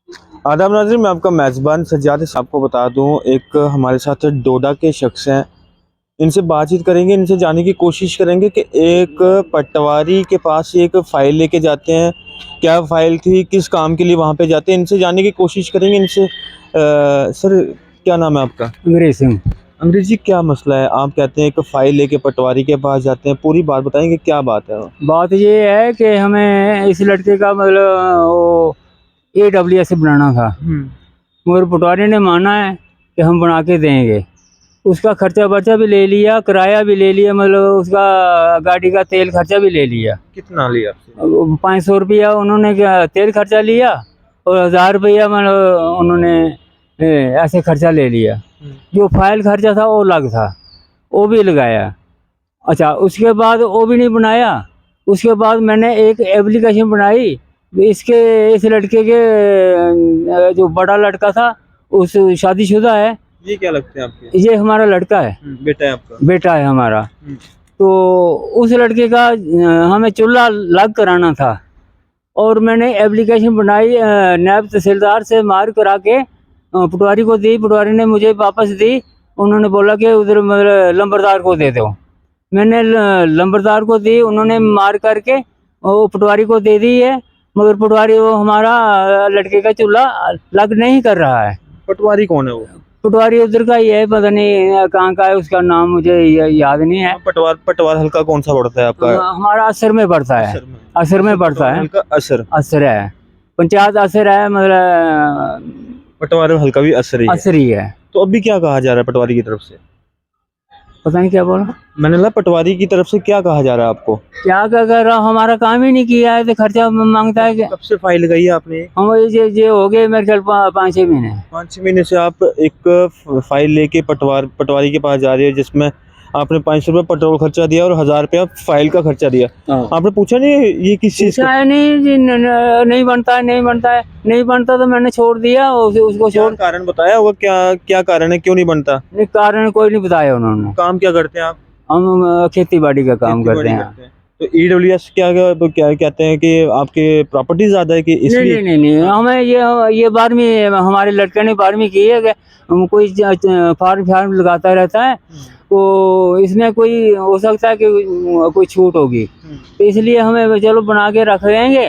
आदाब नाज़रीन, मैं आपका मेज़बान सज्जाद। आपको बता दूं, एक हमारे साथ डोडा के शख्स हैं। इनसे बातचीत करेंगे, इनसे जानने की कोशिश करेंगे कि एक पटवारी के पास एक फ़ाइल लेके जाते हैं, क्या फ़ाइल थी, किस काम के लिए वहाँ पे जाते हैं, इनसे जानने की कोशिश करेंगे। इनसे सर, क्या नाम है आपका? अंग्रेज सिंह। अंग्रेज़ जी, क्या मसला है? आप कहते हैं एक फ़ाइल लेके पटवारी के पास जाते हैं, पूरी बात बताएंगे क्या बात है? बात ये है कि हमें इस लड़के का मतलब वो AWS बनाना था, मगर पटवारी ने माना है कि हम बना के देंगे। उसका खर्चा वर्चा भी ले लिया, किराया भी ले लिया, मतलब उसका गाड़ी का तेल खर्चा भी ले लिया। कितना लिया आपसे? 500 रुपया उन्होंने क्या तेल खर्चा लिया, और 1000 रुपया मतलब उन्होंने ऐसे खर्चा ले लिया। जो फाइल खर्चा था वो अलग था, वो भी लगाया। अच्छा, उसके बाद वो भी नहीं बनाया। उसके बाद मैंने एक एप्लीकेशन बनाई इसके, इस लड़के के जो बड़ा लड़का था उस शादीशुदा है। ये क्या लगते हैं आपके? ये हमारा लड़का है, बेटा है आपका? बेटा है हमारा। तो उस लड़के का हमें चूल्हा लग कराना था, और मैंने एप्लीकेशन बनाई, नायब तहसीलदार से मार करा के पटवारी को दी। पटवारी ने मुझे वापस दी। उन्होंने बोला कि उधर मतलब लंबरदार को दे दो। मैंने लंबरदार को दी, उन्होंने मार करके वो पटवारी को दे दी है, मगर पटवारी वो हमारा लड़के का चूल्हा लग नहीं कर रहा है। पटवारी कौन है वो? पटवारी उधर का ही है, पता नहीं कहाँ का है, उसका नाम मुझे याद नहीं है। पटवार पटवार हल्का कौन सा पड़ता है आपका? हमारा असर में पड़ता है, असर में। असर में पड़ता है, हल्का असर। असर है, पंचायत असर है, मतलब पटवार हल्का भी असर ही है। असर ही है। तो अभी क्या कहा जा रहा है पटवारी की तरफ से? पता नहीं क्या बोला, मैंने कहा पटवारी की तरफ से क्या कहा जा रहा है आपको? क्या क्या कर रहा, हमारा काम ही नहीं किया है तो खर्चा मांगता है कि कब से फाइल लगाई है आपने? हम ये हो गए मेरे ख्याल 5-6 महीने। 5-6 महीने से आप एक फाइल लेके पटवारी के पास जा रहे हो, जिसमें आपने 500 रुपये पेट्रोल खर्चा दिया और 1000 रुपया फाइल का खर्चा दिया। आपने पूछा नहीं ये किस चीज पूछा का? है नहीं जी, नहीं बनता है, नहीं बनता है, नहीं बनता तो मैंने छोड़ दिया उसको क्या छोड़। कारण बताया होगा? क्या क्या कारण है, क्यों नहीं बनता? नहीं, कारण कोई नहीं बताया उन्होंने। काम क्या करते हैं आप? हम खेती बाड़ी का काम करते खेती-बाड़ी हैं। करते हैं। तो ईडब्ल्यूएस क्या कहते हैं कि आपके प्रॉपर्टी ज़्यादा है कि नहीं इसलिए? नहीं नहीं नहीं, हमें ये 12वीं, हमारे लड़के ने 12वीं की है कि हम कोई फॉर्म फार्म लगाता रहता है, तो इसमें कोई हो सकता है कि कोई छूट होगी, तो इसलिए हमें चलो बना के रख देंगे,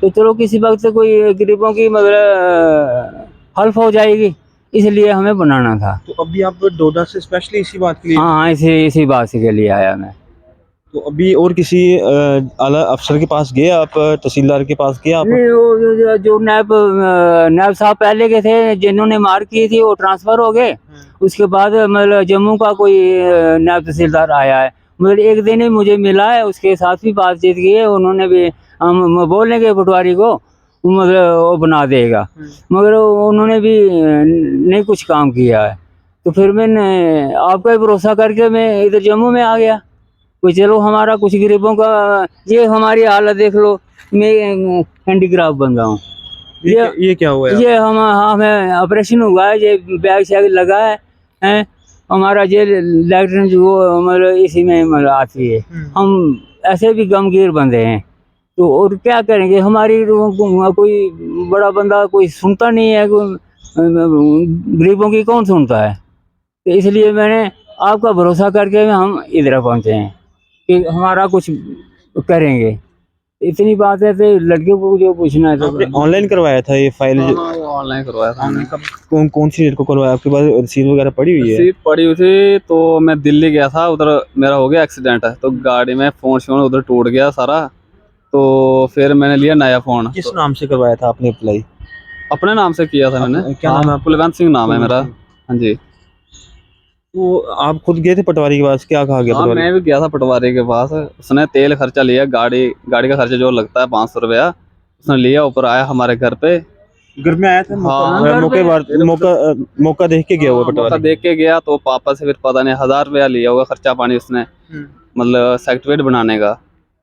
तो चलो किसी वक्त कोई गरीबों की मतलब हेल्प हो जाएगी, इसलिए हमें बनाना था। तो अभी आप डोडा से स्पेशली इसी बात के लिए? हाँ हाँ, इसी बात के लिए आया मैं। तो अभी और किसी आला अफसर के पास गए आप? तहसीलदार के पास गए आप? नहीं, वो जो नायब साहब पहले के थे जिन्होंने मार की थी वो ट्रांसफर हो गए। उसके बाद मतलब जम्मू का कोई नायब तहसीलदार आया है, मतलब एक दिन ही मुझे मिला है, उसके साथ भी बातचीत की है। उन्होंने भी, हम बोलेंगे पटवारी को, मतलब वो बना देगा, मगर उन्होंने भी नहीं कुछ काम किया है। तो फिर मैंने आपका ही भरोसा करके मैं इधर जम्मू में आ गया, कोई चलो हमारा कुछ गरीबों का, ये हमारी हालत देख लो, मैं हैंडीक्राफ्ट बन रहा हूँ। ये क्या हुआ है? ये हमें ऑपरेशन हुआ है, ये बैग शैग लगा है, हैं? हमारा ये लैट्रिन जो वो मतलब इसी में मतलब आती है। हम ऐसे भी गमगीर बंदे हैं, तो और क्या करेंगे, हमारी कोई बड़ा बंदा कोई सुनता नहीं है, गरीबों की कौन सुनता है। तो इसलिए मैंने आपका भरोसा करके हम इधर पहुँचे हैं कि हमारा कुछ करेंगे। इतनी बात है, तो लड़के को जो पूछना है तो आपने ऑनलाइन करवाया था ये फाइल? हाँ, वो ऑनलाइन करवाया था हमने। कौन सी डेट को करवाया? आपके पास रसीद वगैरह पड़ी हुई है? सीट पड़ी हुई थी, तो मैं दिल्ली गया था, उधर मेरा हो गया एक्सीडेंट है, तो गाड़ी में फोन शोन उधर टूट गया सारा, तो फिर मैंने लिया नया फोन। किस नाम से करवाया था आपने अप्लाई? अपने नाम से किया था मैंने। क्या नाम है आपका? कुलवंत सिंह नाम है मेरा। हाँ जी। तो आप खुद गए थे पटवारी के पास? क्या कहा गया हाँ, पटवारी? मैं भी गया था पटवारी के पास। उसने तेल खर्चा लिया, गाड़ी का खर्चा जो लगता है 500 रुपया उसने लिया। ऊपर आया हमारे घर पे। घर में आया था? हाँ, मौका देख के गया हुआ मौका पटवारी? देख के गया, तो पापा से फिर पता नहीं 1000 रुपया लिया होगा खर्चा पानी उसने, मतलब सर्टिफिकेट बनाने का।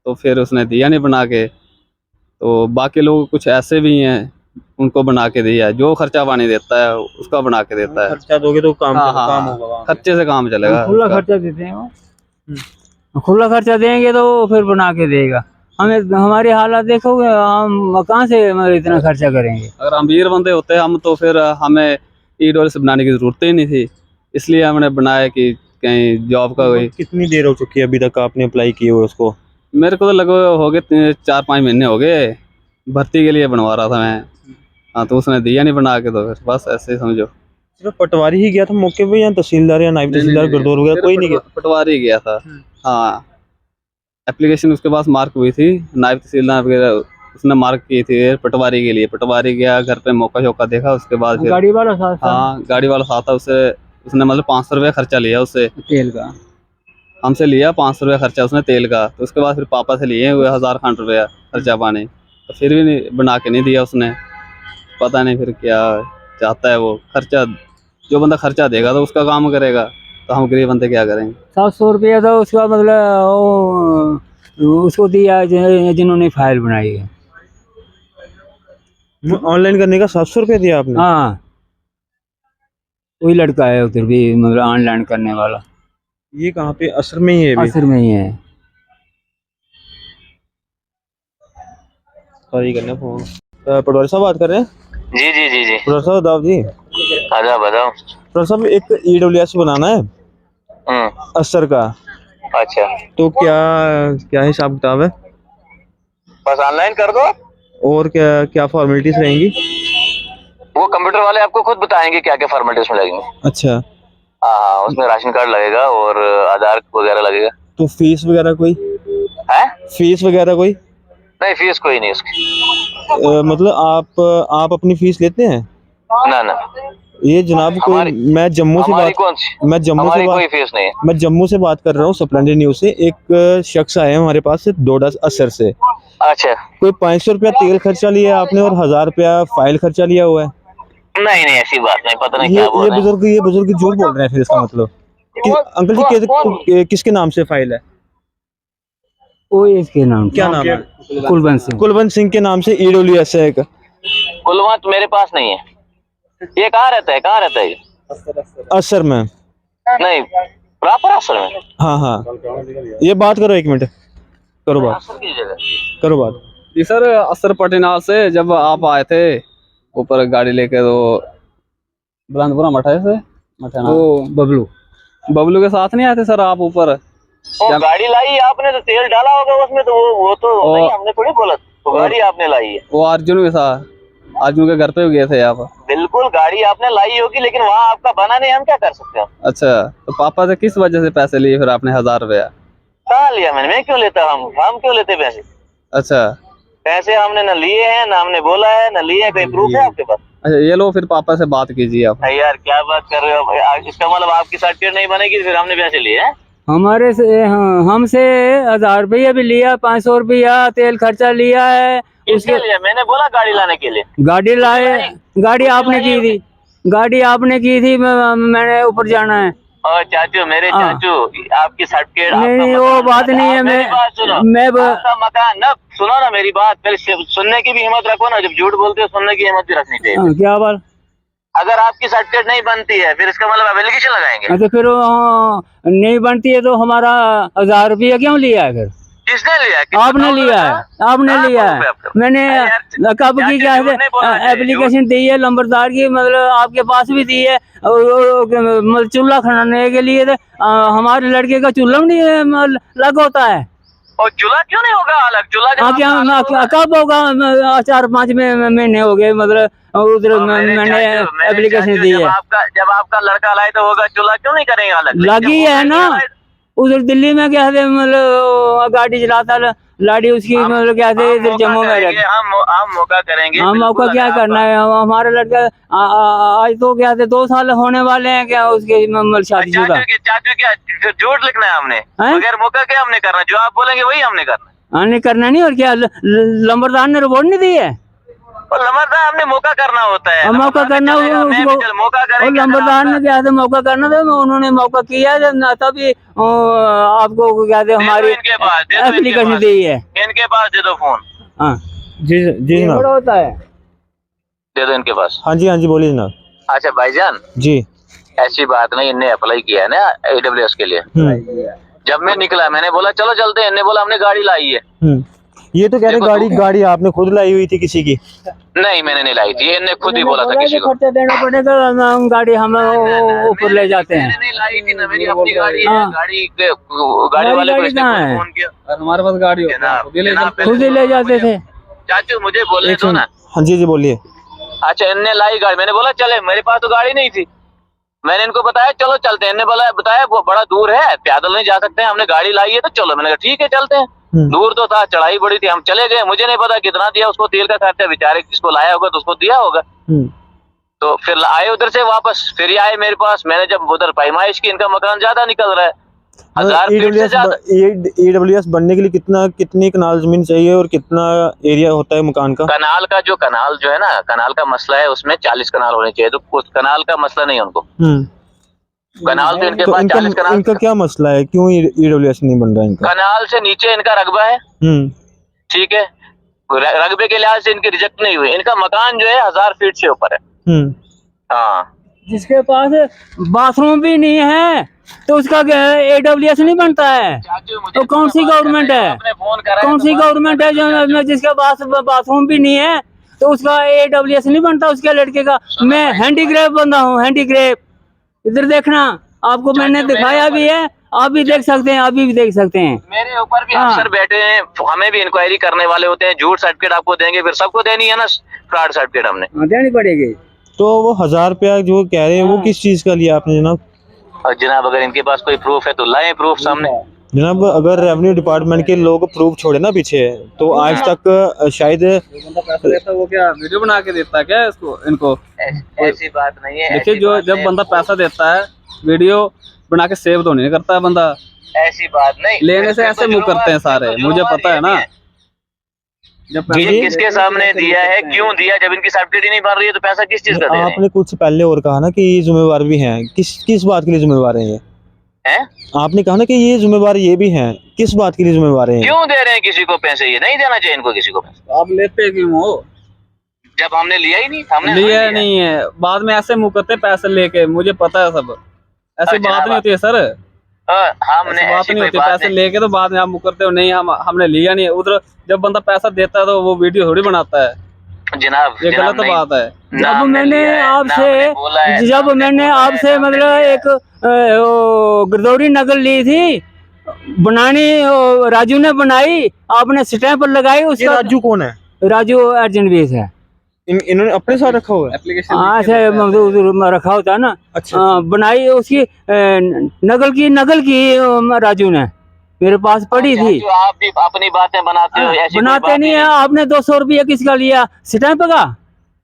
तो फिर उसने दिया नहीं बना के। तो बाकी लोग कुछ ऐसे भी हैं, उनको बना के दिया, जो खर्चा पानी देता है उसका बना के देता है। खर्चा दोगे तो काम हाँ, होगा वहाँ पे। खर्चे से काम चलेगा खुला उसका। खर्चा देते हैं वो, खुला खर्चा देंगे तो वो फिर बना के देगा। हमें हमारे हालात देखोगे, हम कहाँ से मतलब इतना खर्चा करेंगे। अगर अमीर बंदे होते हम तो फिर हमें ईडब्ल्यूएस बनाने की जरूरत ही नहीं थी, इसलिए हमने बनाया कि कहीं जॉब का कोई। कितनी देर हो चुकी है अभी तक आपने अप्लाई किए हुए उसको? मेरे को तो लगभग हो गए 4-5 महीने हो गए, भर्ती के लिए बनवा रहा था मैं। हाँ, तो उसने दिया नहीं बना के, तो फिर बस ऐसे ही समझो। सिर्फ पटवारी ही गया था मौके पे या तहसीलदार या नायब तहसीलदार गरदौर वगैरह कोई नहीं गया? पटवारी गया था। हाँ, एप्लीकेशन उसके पास मार्क हुई थी, नायब तहसीलदार वगैरह उसने मार्क की थी पटवारी के लिए। पटवारी गया, घर पे मौका शौका देखा, उसके बाद फिर गाड़ी वाला साथ था, हाँ गाड़ी वाला साथ था। उसने मतलब 500 रुपया खर्चा लिया उससे, तेल का। हमसे लिया 500 रुपया खर्चा उसने तेल का। तो उसके बाद फिर पापा से लिए हुए 1000 खंड रुपया खर्चा पानी, तो फिर भी नहीं बना के नहीं दिया उसने। पता नहीं फिर क्या चाहता है वो। खर्चा जो बंदा खर्चा देगा तो उसका काम करेगा, तो हम गरीब बंदे क्या करेंगे। 700 रुपया था उसका, मतलब वो उसको दिया जिन्होंने फाइल बनाई है। ऑनलाइन करने का 700 रुपया दिया आपने? हाँ, वही लड़का है उधर भी, मतलब ऑनलाइन करने वाला, ये कहाँ पे? असर में ही है अभी? असर में ही है। सॉरी करने फोन। पटवारी साहब बात कर रहे हैं? जी जी जी जी। पटवारी साहब बताओ जी। आजा बताओ। पटवारी साहब एक ईडब्ल्यूएस बनाना है असर का, अच्छा, तो क्या क्या हिसाब किताब है? बस ऑनलाइन कर दो। और क्या क्या फॉर्मेलिटीज रहेंगी? वो कंप्यूटर वाले आपको खुद बताएंगे क्या क्या फॉर्मेलिटीज में लगेंगे। अच्छा, हाँ, उसमें राशन कार्ड लगेगा और आधार वगैरह लगेगा। तो फीस वगैरह कोई? है? फीस वगैरह कोई? नहीं, फीस कोई नहीं उसकी। मतलब आप अपनी फीस लेते हैं? ना ना, ये जनाब कोई, मैं जम्मू से हमारी बात कौन सी, मैं जम्मू से हमारी बात कोई फीस नहीं है। मैं जम्मू से बात कर रहा हूँ, स्प्लेंडर न्यूज से। एक शख्स आया है हमारे पास डोडा असर से। अच्छा, कोई 500 रुपया तेल खर्चा लिया आपने और 1000 रुपया फाइल खर्चा लिया हुआ है। नहीं नहीं, ऐसी बात नहीं, पता नहीं ये क्या बोल रहे हैं। ये बुजुर्ग झूठ बोल रहे हैं। फिर इसका मतलब अंकल जी किसके नाम से फाइल है? वो इसके नाम, क्या नाम है? कुलवंत सिंह। कुलवंत सिंह के नाम से ईडब्ल्यूएस है एक। कुलवंत मेरे पास नहीं है। ये कहाँ रहता है, कहाँ रहता है ये? असर में? नहीं, प्रॉपर असर में। हाँ हाँ, ये बात करो, 1 मिनट करो बात, असर की जगह। करो बात। जी सर, असर पटियाला से जब आप आए थे ऊपर गाड़ी लेके, तो बुलंदपुरा मठा से वो बबलू के साथ नहीं आए थे सर आप ऊपर? वो गाड़ी लाई आपने तो तेल डाला होगा उसमें, तो वो तो नहीं, हमने थोड़ी बोला। तो गाड़ी आपने लाई है। वो अर्जुन के साथ, अर्जुन के घर पे गए थे आप? बिल्कुल, गाड़ी आपने लाई होगी, लेकिन वहाँ आपका बना नहीं, हम क्या कर सकते हैं। अच्छा, तो पापा से किस वजह से पैसे लिए फिर आपने 1000 रुपया? कहाँ लिया मैंने? मैं क्यों लेता? हम क्यों लेते पैसे? अच्छा पैसे हमने न लिए हैं, ना हमने बोला है, न लिए। कोई प्रूफ है आपके पास? अच्छा, ये लो फिर पापा से बात कीजिए आप। यार क्या बात कर रहे हो? इसका मतलब आपकी सर्टिफिकेट नहीं बनेगी, फिर हमने पैसे लिए हैं? हमारे से, हमसे 1000 रुपया भी लिया, 500 रुपया तेल खर्चा लिया है। किसके लिए? मैंने बोला गाड़ी लाने के लिए। गाड़ी लाए, गाड़ी आपने की थी, गाड़ी आपने की थी। मैंने ऊपर जाना है। और चाचू, मेरे चाचू, आपकी सर्टिफिकेट, नहीं, वो बात नहीं है। मेरी बात सुनो। मैं आपका मकान न, सुनो ना मेरी बात, पहले सुनने की भी हिम्मत रखो ना। जब झूठ बोलते हो सुनने की हिम्मत भी रखनी चाहिए। क्या बात? अगर आपकी सर्टिफिकेट नहीं बनती है, फिर इसका मतलब एप्लीकेशन लगाएंगे। तो फिर नहीं बनती है तो हमारा 1000 रुपया क्यों लिया है फिर? किसने लिया? आपने लिया है, आपने लिया है। मैंने कब की क्या है एप्लीकेशन दी है लंबरदार की, मतलब आपके पास भी दी है। मतलब चूल्हा खड़ाने के लिए हमारे लड़के का चूल्हा नहीं लग होता है। और चूल्हा क्यों नहीं होगा अलग? चूल्हा कब होगा? 4-5 महीने हो गए, मतलब उधर मैंने एप्लीकेशन दी है। जब आपका लड़का लाए तो होगा, चूल्हा क्यों नहीं करेंगे अलग? लगी है ना, उधर दिल्ली में क्या थे, मतलब गाड़ी चलाता लाड़ी उसकी, मतलब क्या थे, इधर जम्मू में रहते। हम मौका करेंगे। हम मौका क्या करना है? हमारे लड़का आज तो क्या थे, 2 साल होने वाले हैं क्या उसके, मतलब शादीशुदा। चाचू क्या फिर झूठ लिखना है हमने? बगैर मौका क्या हमने करना? जो आप बोलेंगे वही हमने करना। हमने करना नहीं, और क्या लंबरदार ने रिपोर्ट नहीं दी है? और लंबरदार हमने मौका करना होता है। मौका करना मौका और लंबरदार ने क्या था, मौका करना था, उन्होंने मौका किया तभी आपको क्या थे हमारी एप्लीकेशन दी है। इनके पास दे दो फोन। हाँ जी जी जनाब, होता है, दे दो इनके पास। हाँ जी बोलिए जनाब। अच्छा भाईजान, जी, ऐसी बात नहीं, इनने अप्लाई किया है ना AWS के लिए। जब मैं निकला मैंने बोला चलो चलते हैं, इनने बोला हमने गाड़ी लाई है। ये तो कह रहे देखो, गाड़ी आपने खुद लाई हुई थी किसी की? नहीं मैंने नहीं लाई थी, इन्हें खुद ही बोला था किसी को। खर्चा देना पड़ेगा, हम गाड़ी हम ऊपर ले जाते हैं। मैंने नहीं लाई थी ना, मेरी अपनी गाड़ी है। हाँ। गाड़ी वाले को गाड़ी इसने कहाँ खुद है? फोन किया। और हमारे पास गाड़ी होती है, जनाब, खुद ही ले जनाब, चलते खुद ही ले जाते थे। चाचू मुझे बोलने एक दो सेकंड। ना। हाँ जी बोलिए। अच्छा इनने लाई गाड़ी, मैंने बोला चले, मेरे पास तो गाड़ी नहीं थी। मैंने इनको बताया चलो चलते हैं, इनने बताया वो बड़ा दूर है, पैदल नहीं जा सकते हैं, हमने गाड़ी लाई है तो चलो। मैंने कहा ठीक है चलते हैं। दूर तो था, चढ़ाई बड़ी थी, हम चले गए। मुझे नहीं पता कितना दिया उसको तेल का खर्चा, बेचारे जिसको लाया होगा तो उसको दिया होगा। तो फिर आए उधर से वापस, फिर ये आए मेरे पास। मैंने जब उधर पैमाइश की, इनका मकान ज्यादा निकल रहा है, 1000 फीट से ज्यादा। EWS बनने के लिए कितनी कनाल जमीन चाहिए और कितना एरिया होता है मकान का? कनाल जो है ना, कनाल का मसला है, उसमें 40 कनाल होने चाहिए। तो कुछ कनाल का मसला नहीं है उनको, कनाल तो इनके तो पास 40 कनाल। इनका क्या मसला है, क्यों EWS नहीं बन रहा इनका? कनाल से नीचे इनका रकबा है, ठीक है, रकबे के लिहाज से इनकी रिजेक्ट नहीं हुई। इनका मकान जो है 1000 फीट से ऊपर है। हाँ, जिसके पास बाथरूम भी नहीं है तो उसका AWS नहीं बनता है। तो कौन सी गवर्नमेंट है, कौन सी गवर्नमेंट है जो जिसके पास बाथरूम भी नहीं है तो उसका AWS नहीं बनता उसके लड़के का? मैं हैंडीक्राफ्ट बंदा हूँ, हैंडीक्राफ्ट। इधर देखना, आपको मैंने दिखाया भी है, आप भी देख सकते हैं, अभी भी देख सकते हैं। मेरे ऊपर भी अफसर बैठे हैं, हमें भी इंक्वायरी करने वाले होते हैं। झूठ सर्टिफिकेट आपको देंगे, फिर सबको देनी है ना फ्रॉड सर्टिफिकेट हमने देनी पड़ेगी। तो वो 1000 रुपया जो कह रहे हैं वो किस चीज का लिया आपने जनाब? और जनाब अगर इनके पास कोई प्रूफ है तो लाएं प्रूफ सामने। जनाब अगर रेवेन्यू डिपार्टमेंट के लोग प्रूफ छोड़े ना पीछे, तो आज तक शायद बंदा पैसा देता है वो क्या वीडियो बना के देता है क्या इसको, इनको? ऐसी बात नहीं है। देखिए जो जब बंदा पैसा देता है वीडियो बना के सेव तो नहीं करता है बंदा, ऐसी बात नहीं, लेने से ऐसे मुंह करते हैं सारे, मुझे पता है ना। जब ये किसके सामने दिया है, क्यों दिया? जब इनकी सर्टिफिकेट ही नहीं बन रही है तो पैसा किस चीज का दे रहे हैं? आपने कुछ पहले और कहा ना कि ये जिम्मेवार भी हैं, किस बात के लिए जिम्मेवार हैं ये? हैं? आपने कहा ना कि ये जिम्मेवार ये भी हैं, किस बात के लिए जिम्मेवार हैं? क्यों दे रहे हैं किसी को पैसे? ये नहीं देना चाहिए इनको किसी को पैसे। आप लेते क्यों हो? जब हमने लिया ही नहीं, हमने लिया नहीं है, बाद में ऐसे मुंह करते पैसे लेके, मुझे पता है सब। ऐसी बात नहीं होती है सर, हमने बात नहीं होती। पैसे लेके तो बाद में आप मुंह करते हो नहीं हमने लिया नहीं है। उधर जब बंदा पैसा देता है तो वो वीडियो थोड़ी बनाता है, जनाब, ये गलत बात है। जब मैंने आपसे मतलब एक गिरदौरी नकल ली थी, बनानी राजू ने बनाई, आपने स्टैंप लगाई उसका। राजू कौन है? राजू अर्जेंट बेस है। इन्होंने अपने साथ रखा हुआ है एप्लीकेशन हाँ से रखा होता है ना। अच्छा। बनाई उसकी नकल की राजू ने, मेरे पास पड़ी थी। आप भी अपनी बातें बनाते हो, ऐसी बनाते नहीं है। आपने 200 रुपया किसका लिया? स्टैंप का।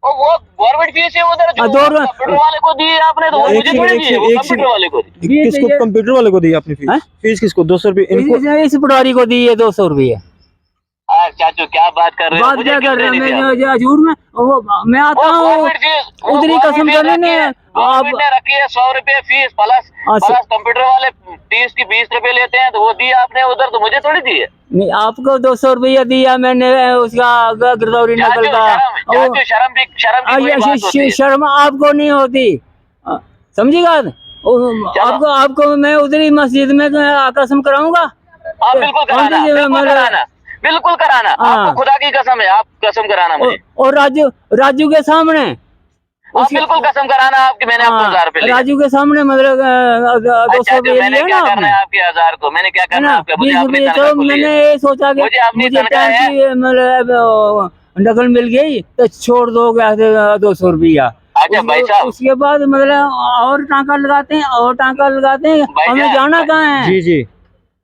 वो गवर्नमेंट फीस है उधर, जो कंप्यूटर वाले को दी आपने, तो वो मुझे थोड़ी दी है, वो कंप्यूटर वाले को दी। किसको? कंप्यूटर वाले को दी आपने फीस? फीस किसको? 200 रुपये इनको? इस पटवारी को दी है 200 रुपया। चाचू क्या बात कर रहे हो? बात क्या कर रहे हैं? झूठ में मैं आता हूँ उधरी कसम करने ने आप रखी है 100 रुपए फीस प्लस कंप्यूटर वाले 20 रुपए लेते हैं, तो वो दी आपने उधर, तो मुझे थोड़ी दी है। नहीं, आपको 200 रुपया दिया मैंने उसका गिरदौरी नकल का। शर्म आपको नहीं होती, समझिएगा? आपको मैं उधरी मस्जिद में कसम कराऊंगा। बिल्कुल कराना, आपको खुदा की कसम है, आप कसम कराना मुझे। और राजू के सामने बिल्कुल कसम कराना आपकी। मैंने आपको 1000 रुपए राजू के सामने मतलब 200 रुपये मैंने क्या करना है आपके 1000 को? मैंने क्या करना है आपका? मुझे अपनी तनख्वाह को मैंने ये सोचा कि मुझे मतलब नकल मिल गई तो छोड़ दो 200 रुपया। अच्छा भाई साहब, उसके बाद मतलब और टांका लगाते हैं, हमें जाना कहाँ है? जी जी।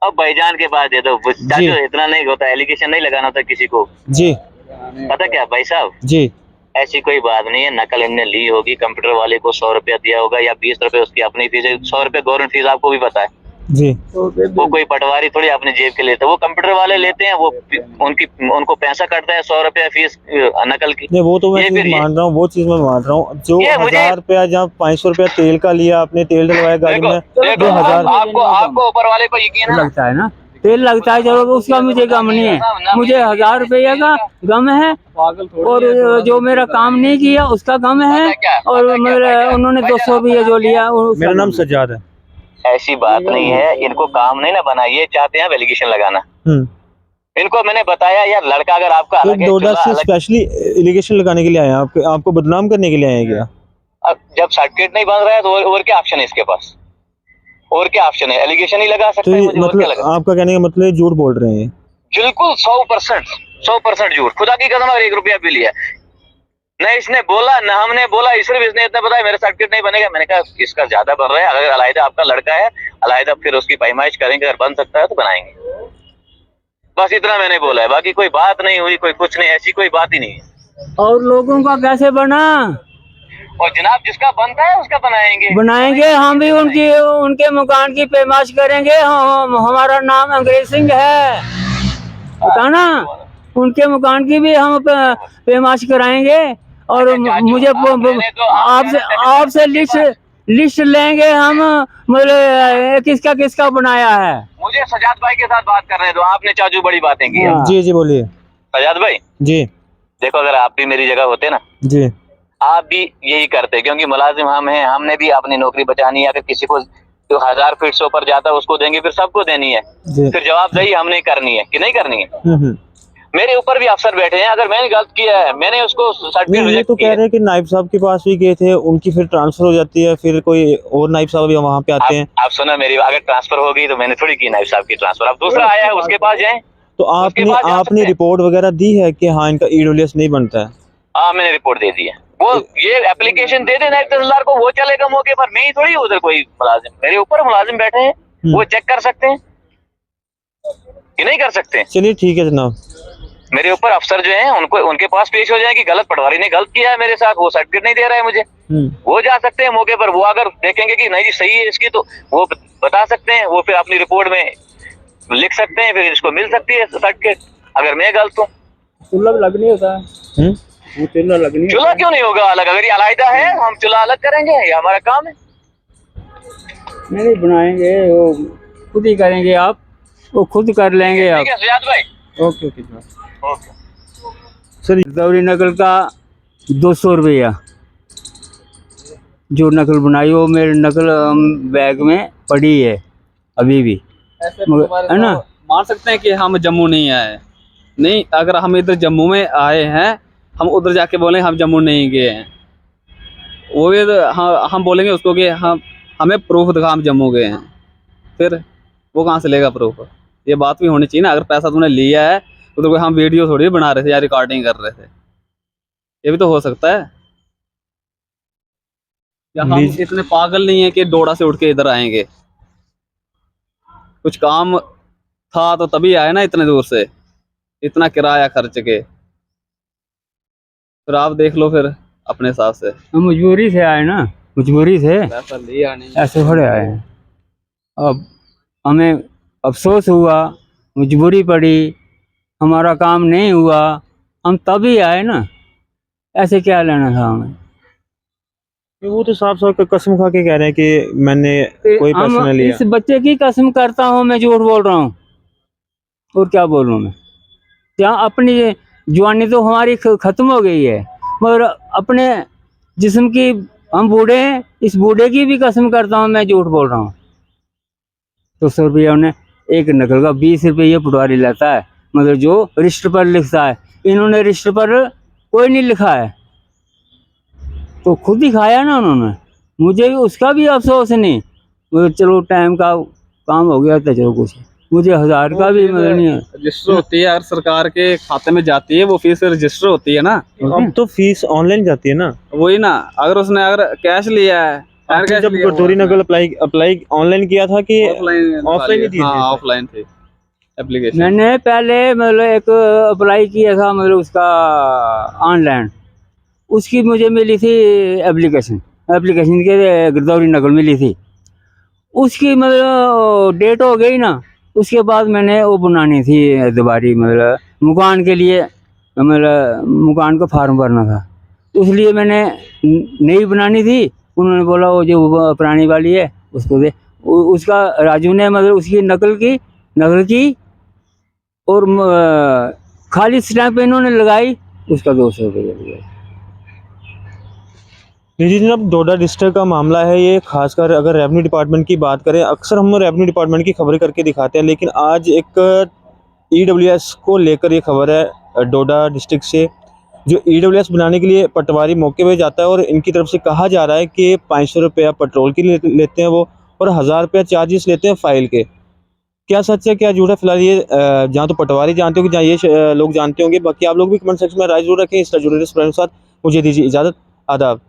अब भाईजान के बाद दे दो चाचू, इतना नहीं होता, एलिगेशन नहीं लगाना होता किसी को जी। पता क्या भाई साहब जी, ऐसी कोई बात नहीं है। नकल इनने ली होगी, कंप्यूटर वाले को 100 रुपया दिया होगा या 20 रुपए उसकी अपनी फीस है। 100 रुपए गवर्नमेंट फीस आपको भी पता है जी। वो कोई पटवारी थोड़ी अपने जेब के लेते, वो कंप्यूटर वाले लेते हैं। वो उनको पैसा कटता है 100 रुपया फीस नकल की। नहीं वो तो मैं मान रहा हूँ, वो चीज मैं मान रहा हूँ। जो 1000 रुपया जहाँ 500 रुपया तेल का लिया आपने, तेल डलवाया गाड़ी में, 2000 आपको ऊपर वाले को यकीन लगता है ना, तेल लगता है जब, उसका मुझे गम नहीं है। मुझे 1000 रुपया का गम है, और जो मेरा काम नहीं किया उसका गम है। और उन्होंने 200 रुपया जो लिया। मेरा नाम सज्जाद है। ऐसी बात नहीं है, इनको काम नहीं ना बना, ये चाहते हैं एलिगेशन लगाना। इनको मैंने बताया यार लड़का अगर आपका तो अलग है, डोडा चूल्हा से अलग। स्पेशली एलिगेशन लगाने के लिए आए हैं, आपको बदनाम करने के लिए आए हैं क्या? अब जब सर्टिफिकेट नहीं बन रहा है तो और क्या ऑप्शन है इसके पास? और क्या ऑप्शन है? एलिगेशन ही लगा तो सकता है ये मुझे, और क्या मतलब लगा? आपका कहने का मतलब है झूठ बोल रहे हैं? बिल्कुल 100% झूठ, खुदा की कसम। अगर 1 रुपया भी लिया न इसने बोला न हमने बोला, सिर्फ इसने इतना बताया मेरा सर्टिफिकेट नहीं बनेगा। मैंने कहा इसका ज्यादा बन रहा है, अगर अलहदा आपका लड़का है अलहदा फिर उसकी पैमाइश करेंगे, अगर बन सकता है तो बनाएंगे। बस इतना मैंने बोला है, बाकी कोई बात नहीं हुई, कोई कुछ नहीं, ऐसी कोई बात ही नहीं है। और लोगों का कैसे बना? और जनाब जिसका बनता है उसका बनाएंगे हम भी उनकी उनके मकान की पैमाइश करेंगे। हमारा नाम अंग्रेज सिंह है, पता ना, उनके मकान की भी हम पैमाइश कराएंगे। और मुझे आपसे लिस्ट लेंगे हम, मतलब किसका किसका बनाया है। मुझे सजाद भाई के साथ बात करने दो, आपने चाचू बड़ी बातें की। हाँ। जी बोलिए। सजाद भाई जी देखो, अगर आप भी मेरी जगह होते ना, जी आप भी यही करते, क्योंकि मुलाजिम हम हैं, हमने भी अपनी नौकरी बचानी है। अगर किसी को जो 1000 फीट से ऊपर जाता है उसको देंगे, फिर सबको देनी है, जी। फिर जवाबदेही हमने करनी है कि नहीं करनी है। हम्म। मेरे ऊपर भी अफसर बैठे हैं, अगर मैंने गलत किया है, मैंने उसको सर्टिफिकेट ये रिजेक्ट तो कह किया रहे हैं कि नाइब साहब के पास भी गए थे, उनकी फिर ट्रांसफर हो जाती है, फिर कोई और नाइब साहब भी वहाँ पे आते हैं। आप सुना मेरी, अगर ट्रांसफर हो गई तो मैंने थोड़ी की नाइब साहब की ट्रांसफर, अब दूसरा आया है उसके पास जाए। तो आपने रिपोर्ट वगैरह दी है कि हाँ इनका ईडब्ल्यूएस नहीं बनता है? हाँ मैंने रिपोर्ट दे दी है। वो ये एप्लीकेशन दे दे नायब तहसीलदार को, वो चलेगा मौके पर, मैं ही थोड़ी उधर कोई मुलाजिम, मेरे ऊपर मुलाजिम बैठे हैं, वो चेक कर सकते हैं कि नहीं कर सकते। चलिए ठीक है जनाब। मेरे ऊपर अफसर जो हैं उनको, उनके पास पेश हो जाए कि गलत पटवारी ने गलत किया है मेरे साथ, वो सर्टिफिकेट नहीं दे रहा है मुझे, वो जा सकते हैं मौके पर। वो अगर देखेंगे कि नहीं जी सही है इसकी, तो वो बता सकते हैं, वो फिर अपनी रिपोर्ट में लिख सकते हैं, फिर इसको मिल सकती है सर्टिफिकेट, अगर मैं गलत हूँ। चूल्हा लग नहीं होता है, चूल्हा लग नहीं, चूल्हा क्यों नहीं होगा अलग? अगर ये अलहदा है हम चूल्हा अलग करेंगे, ये हमारा काम है। नहीं बनाएंगे, वो खुद ही करेंगे, आप वो खुद कर लेंगे आप। ठीक है सजाद भाई, ओके ओके ओके। सर दौरी नकल का 200 रुपया जो नकल बनाई, वो मेरे नकल बैग में पड़ी है अभी भी, है ना। मान सकते हैं कि हम जम्मू नहीं आए, नहीं, अगर हम इधर जम्मू में आए हैं, हम उधर जाके बोलें हम जम्मू नहीं गए हैं, वो भी हम बोलेंगे उसको कि हमें प्रूफ दिखा हम जम्मू गए हैं, फिर वो कहाँ से लेगा प्रूफ? ये बात भी होनी चाहिए ना। अगर पैसा तूने लिया है तो कोई हम वीडियो थोड़ी बना रहे थे या रिकॉर्डिंग कर रहे थे, ये भी तो हो सकता है। या हम इतने पागल नहीं है कि डोडा से उठ के इधर आएंगे, कुछ काम था तो तभी आए ना इतने दूर से, इतना किराया खर्च के। फिर आप देख लो फिर अपने हिसाब से, हम मजबूरी से आए ना, मजबूरी से, पैसा लिया नहीं, ऐसे थोड़े आए हैं। अब हमें अफसोस हुआ, मजबूरी पड़ी, हमारा काम नहीं हुआ, हम तभी आए ना, ऐसे क्या लेना था हमें। वो तो साफ साफ कसम खा के कह रहे हैं कि मैंने कोई पैसा नहीं लिया। इस बच्चे की कसम करता हूँ, मैं झूठ बोल रहा हूँ, और क्या बोलूँ मैं। क्या अपनी जवानी तो हमारी खत्म हो गई है, मगर अपने जिस्म की, हम बूढ़े हैं, इस बूढ़े की भी कसम करता हूँ, मैं झूठ बोल रहा हूँ। 200 रुपया उन्हें एक नकल का 20 रुपये पटवारी लेता है, मगर जो रजिस्टर पर लिखता है, इन्होंने रजिस्टर पर कोई नहीं लिखा है, तो खुद ही खाया ना उन्होंने। मुझे भी उसका भी अफसोस नहीं, मगर चलो टाइम का काम हो गया तो चलो कुछ, मुझे 1000 का भी मतलब नहीं है। रजिस्टर होती है, अगर सरकार के खाते में जाती है वो फीस रजिस्टर होती है ना। अब तो फीस ऑनलाइन जाती है ना, वही ना, अगर उसने अगर कैश लिया है, आपने जब दोहरी नकल अप्लाई ऑनलाइन किया था कि ऑफलाइन ही दिए थे? ऑफलाइन थे एप्लीकेशन। मैंने पहले मतलब एक अप्लाई किया था, मतलब उसका ऑनलाइन, उसकी मुझे मिली थी एप्लीकेशन के गिरदौरी नकल मिली थी, उसकी मतलब डेट हो गई ना, उसके बाद मैंने वो बनानी थी दोबारी, मतलब मकान के लिए, मतलब मकान का फार्म भरना था, इसलिए मैंने नई बनानी थी। उन्होंने बोला वो जो पुरानी वाली है उसको दे, उसका राजू ने मतलब उसकी नकल की और खाली स्टैंप इन्होंने लगाई, उसका 200 रुपये लिया। जी जनाब, डोडा डिस्ट्रिक्ट का मामला है ये, खासकर अगर रेवेन्यू डिपार्टमेंट की बात करें, अक्सर हम रेवेन्यू डिपार्टमेंट की खबरें करके दिखाते हैं, लेकिन आज एक ईडब्ल्यूएस को लेकर ये खबर है डोडा डिस्ट्रिक्ट से। जो ईडब्ल्यूएस बनाने के लिए पटवारी मौके पे जाता है और इनकी तरफ से कहा जा रहा है कि 500 रुपया पेट्रोल के लिए लेते हैं वो, और 1000 रुपया चार्जेस लेते हैं फाइल के। क्या सच है क्या झूठ है, फिलहाल ये जहाँ तो पटवारी जानते होंगे, जहाँ ये लोग जानते होंगे। बाकी आप लोग भी कमेंट सेक्शन में राय जरूर रखें। इस जुड़े मुझे दीजिए इजाज़त। आदाब।